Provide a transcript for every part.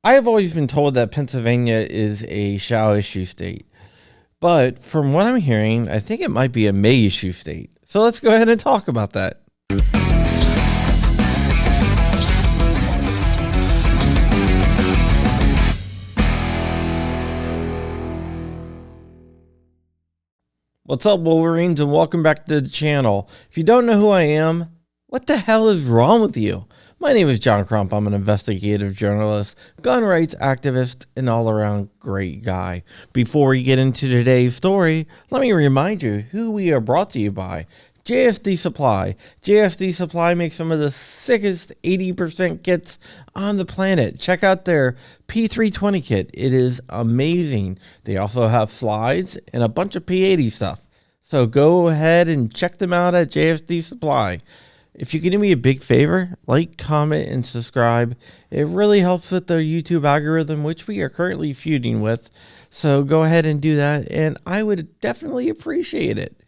I have always been told that Pennsylvania is a shall issue state, but from what I'm hearing, I think it might be a may issue state. So let's go ahead and talk about that. What's up, Wolverines, and welcome back to the channel. If you don't know who I am, what the hell is wrong with you? My name is John Crump. I'm an investigative journalist, gun rights activist, and all-around great guy. Before we get into today's story, let me remind you who we are brought to you by. JSD Supply. JSD Supply makes some of the sickest 80% kits on the planet. Check out their P320 kit. It is amazing. They also have slides and a bunch of P80 stuff. So go ahead and check them out at JSD Supply. If you can do me a big favor, like, comment, and subscribe. It really helps with the YouTube algorithm, which we are currently feuding with. So go ahead and do that, and I would definitely appreciate it.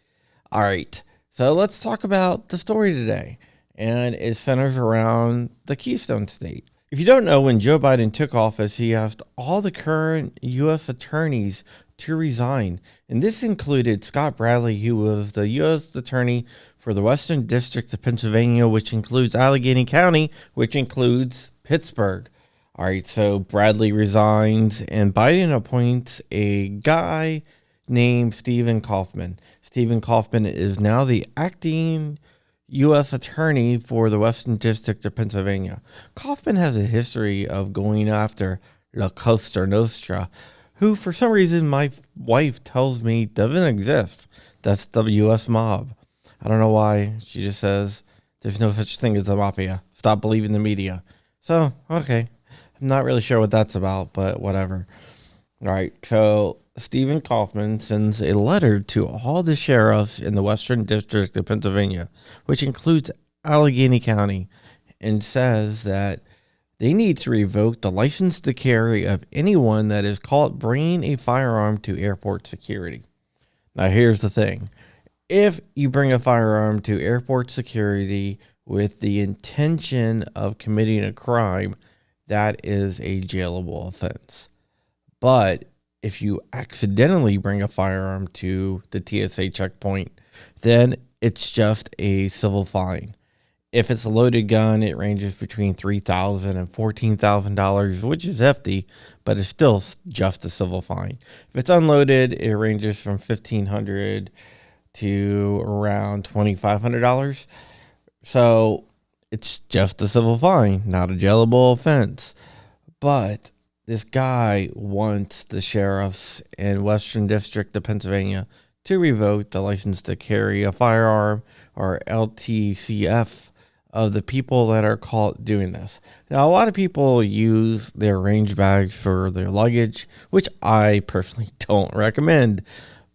All right. So let's talk about the story today, and it centers around the Keystone State. If you don't know, when Joe Biden took office, he asked all the current U.S. attorneys to resign, and this included Scott Bradley, who was the U.S. attorney for the Western District of Pennsylvania, which includes Allegheny County, which includes Pittsburgh. All right, so Bradley resigns, and Biden appoints a guy named Stephen Kaufman. Stephen Kaufman is now the acting U.S. attorney for the Western District of Pennsylvania. Kaufman has a history of going after La Cosa Nostra, who for some reason my wife tells me doesn't exist. That's the U.S. mob. I don't know why. She just says there's no such thing as a mafia. Stop believing the media. So, okay. I'm not really sure what that's about, but whatever. All right, so Stephen Kaufman sends a letter to all the sheriffs in the Western District of Pennsylvania, which includes Allegheny County, and says that they need to revoke the license to carry of anyone that is caught bringing a firearm to airport security. Now, here's the thing. If you bring a firearm to airport security with the intention of committing a crime, that is a jailable offense. But if you accidentally bring a firearm to the TSA checkpoint, then it's just a civil fine. If it's a loaded gun, it ranges between $3,000 and $14,000, which is hefty, but it's still just a civil fine. If it's unloaded, it ranges from $1,500 to around $2,500. So it's just a civil fine, not a jailable offense. But this guy wants the sheriffs in Western District of Pennsylvania to revoke the license to carry a firearm, or LTCF, of the people that are caught doing this. Now, a lot of people use their range bags for their luggage, which I personally don't recommend,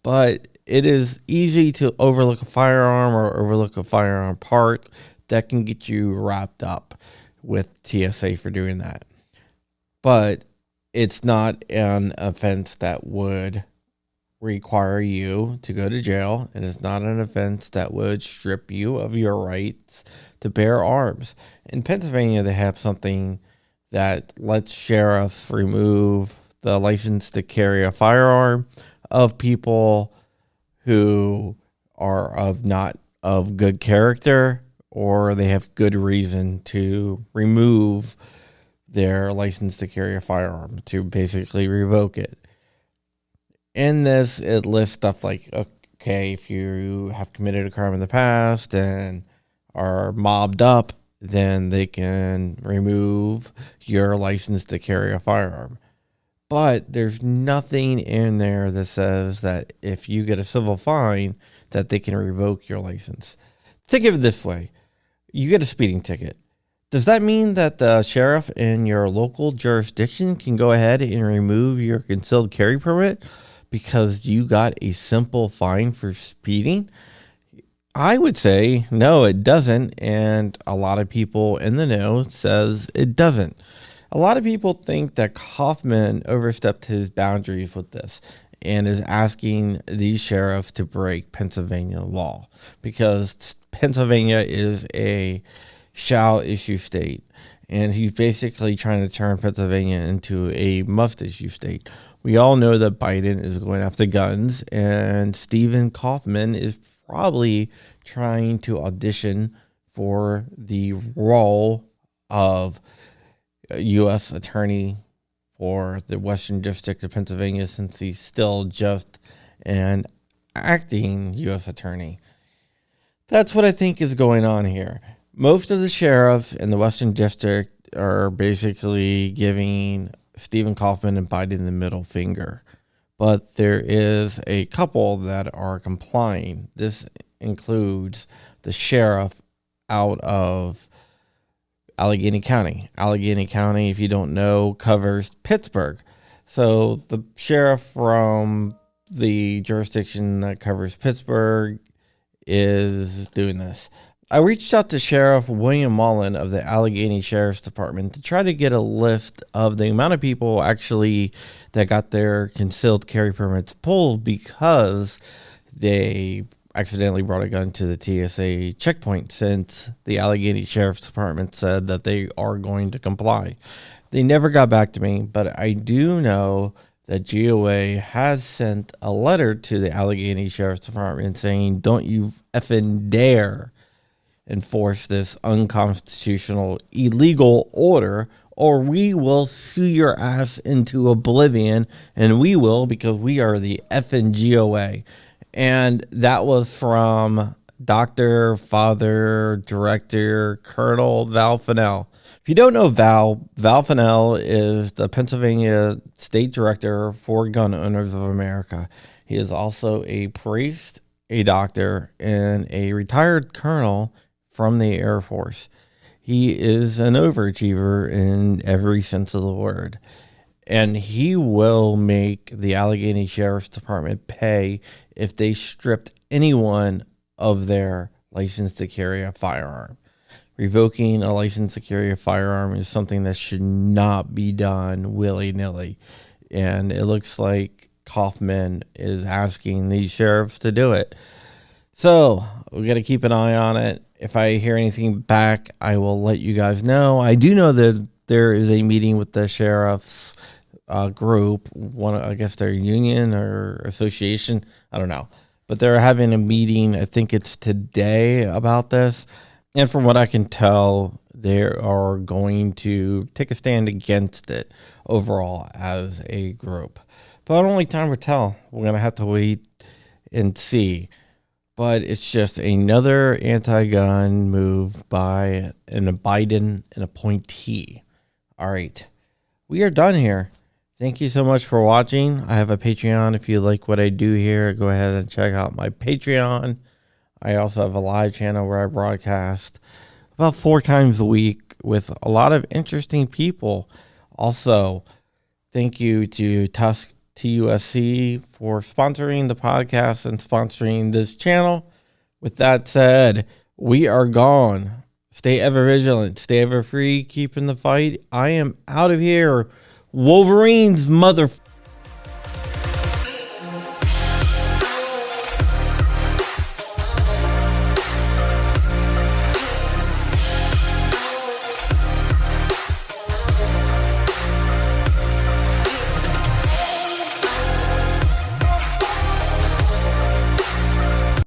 but it is easy to overlook a firearm or overlook a firearm part that can get you wrapped up with TSA for doing that. But it's not an offense that would require you to go to jail, and it's not an offense that would strip you of your rights to bear arms. In Pennsylvania, they have something that lets sheriffs remove the license to carry a firearm of people who are not of good character, or they have good reason to remove their license to carry a firearm, to basically revoke it. In this, it lists stuff like, okay, if you have committed a crime in the past and are mobbed up, then they can remove your license to carry a firearm. But there's nothing in there that says that if you get a civil fine, that they can revoke your license. Think of it this way. You get a speeding ticket. Does that mean that the sheriff in your local jurisdiction can go ahead and remove your concealed carry permit because you got a simple fine for speeding? I would say no, it doesn't, and a lot of people in the know says it doesn't. A lot of people think that Kaufman overstepped his boundaries with this and is asking these sheriffs to break Pennsylvania law, because Pennsylvania is a shall issue state. and he's basically trying to turn Pennsylvania into a must issue state. We all know that Biden is going after guns, and Stephen Kaufman is probably trying to audition for the role of U.S. Attorney for the Western District of Pennsylvania, since he's still just an acting U.S. Attorney. That's what I think is going on here. Most of the sheriffs in the Western District are basically giving Stephen Kaufman and Biden the middle finger. But there is a couple that are complying. This includes the sheriff out of Allegheny County. Allegheny County, if you don't know, covers Pittsburgh. So the sheriff from the jurisdiction that covers Pittsburgh is doing this. I reached out to Sheriff William Mullen of the Allegheny Sheriff's Department to try to get a list of the amount of people actually that got their concealed carry permits pulled because they accidentally brought a gun to the TSA checkpoint, since the Allegheny Sheriff's Department said that they are going to comply. They never got back to me, but I do know that GOA has sent a letter to the Allegheny Sheriff's Department saying, don't you effing dare enforce this unconstitutional, illegal order, or we will sue your ass into oblivion, and we will because we are the effing GOA. And that was from Dr. Father Director Colonel Val Fennell. If you don't know Val Fennell is the Pennsylvania State Director for Gun Owners of America. He is also a priest, a doctor, and a retired colonel from the Air Force. He is an overachiever in every sense of the word. And he will make the Allegheny Sheriff's Department pay if they stripped anyone of their license to carry a firearm. Revoking a license to carry a firearm is something that should not be done willy-nilly. And it looks like Kaufman is asking these sheriffs to do it. So we got to keep an eye on it. If I hear anything back, I will let you guys know. I do know that there is a meeting with the sheriff's group, I guess their union or association, I don't know. But they're having a meeting, I think it's today, about this. And from what I can tell, they are going to take a stand against it overall as a group. But only time will tell. We're going to have to wait and see. But it's just another anti-gun move by Biden, an appointee. All right. We are done here. Thank you so much for watching. I have a Patreon. If you like what I do here, go ahead and check out my Patreon. I also have a live channel where I broadcast about 4 times a week with a lot of interesting people. Also, thank you to Tusk TUSC for sponsoring the podcast and sponsoring this channel. With that said, we are gone. Stay ever vigilant. Stay ever free. Keep in the fight. I am out of here. Wolverines, mother...